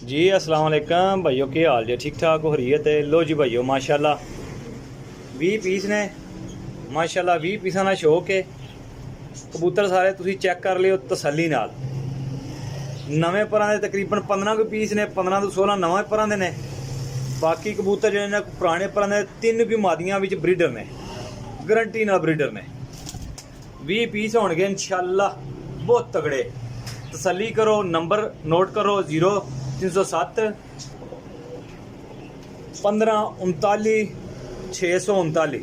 जी अस्सलाम वालेकुम भाइयों, क्या हाल जी? ठीक ठाक हो रही है? तो लो जी भाइयों, माशाल्लाह 20 पीस ने। माशाल्लाह 20 पीसा का शौक है। कबूतर सारे तुसीं चेक कर लियो तसल्ली नाल। नवे परां दे तकरीबन 15 को पीस ने, 15 तो 16 नवे परां दे ने। बाकी कबूतर जिहड़े ने पुराने परां दे 3 की मादियां विच ब्रीडर ने, गरंटी नाल ब्रीडर ने। 20 पीस होणगे इंशाअल्लाह, बहुत तगड़े। तसल्ली करो, नंबर नोट करो 0307 1539 639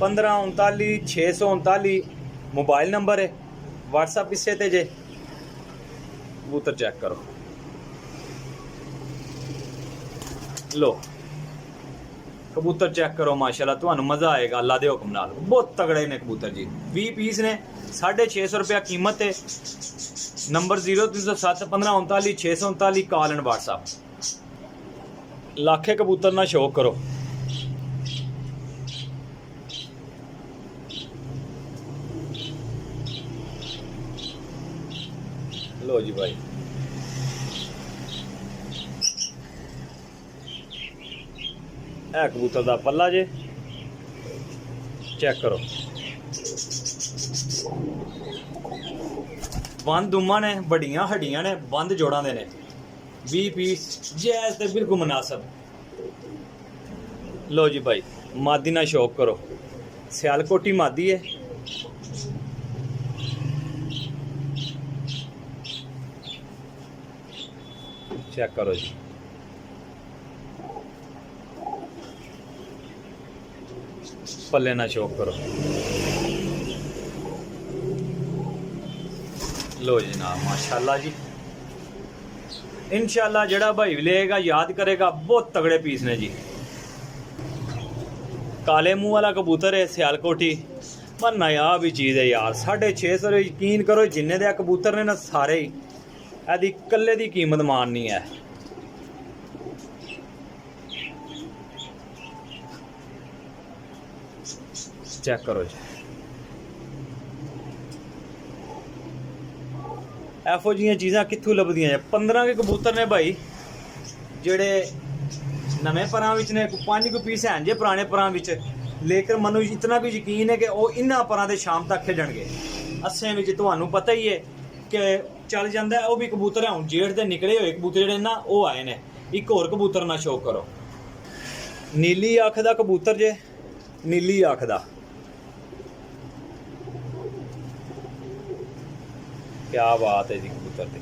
1539 639 मोबाइल नंबर है। व्हाट्सअप इसे ते जे। कबूतर चेक करो, लो कबूतर चेक करो, माशाल्लाह तुहानू मज़ा आएगा अल्लाह दे हुक्म नाल। बहुत तगड़े ने कबूतर जी। 20 पीस ने, 650 रुपया कीमत है। Number 0307 1539 639 call and WhatsApp. लाखे कबूतर ना शौक करो। लो जी भाई, है कबूतर दा पल्ला जे, चेक करो। बंद दुम्मा ने, बड़ियां हड्डियां ने, बंद जोड़ां दे ने। 20 पीस जैज ते बिल्कुल मुनासब। लो जी भाई, मादी ना शौक करो। सियालकोटी मादी है। चेक करो जी। पल्ले ना शौक करो। लो जी ना, माशाल्लाह जी। इंशाल्लाह जड़ा भाई लेगा याद करेगा, बहुत तगड़े पीस ने जी। काले मुंह वाला कबूतर है, सियालकोटी। पर नायाब भी चीज़ है यार। 650 यकीन करो, जिन्ने दे कबूतर ने ना सारे ही एदी कल्ले दी कीमत माननी है। चेक करो जी। एफो जी चीज़ां कित्थों लभदियां? 15 के कबूतर ने भाई, जेड़े नवे परां विच ने। 5 को पीस हैं जे पुराने परां विच, लेकिन मनु इतना भी यकीन है कि वह इन्हां परां दे शाम तक खेडणगे। अस्सें विच तुहानू पता ही है कि चल जांदा है। वह भी कबूतर है, हुण जेठ दे निकले हुए कबूतर जेड़े ना वो आए ने। एक होर कबूतर ना शौक करो। नीली अख दा कबूतर जे, नीली अख दा। क्या बात है जी कबूतर दी।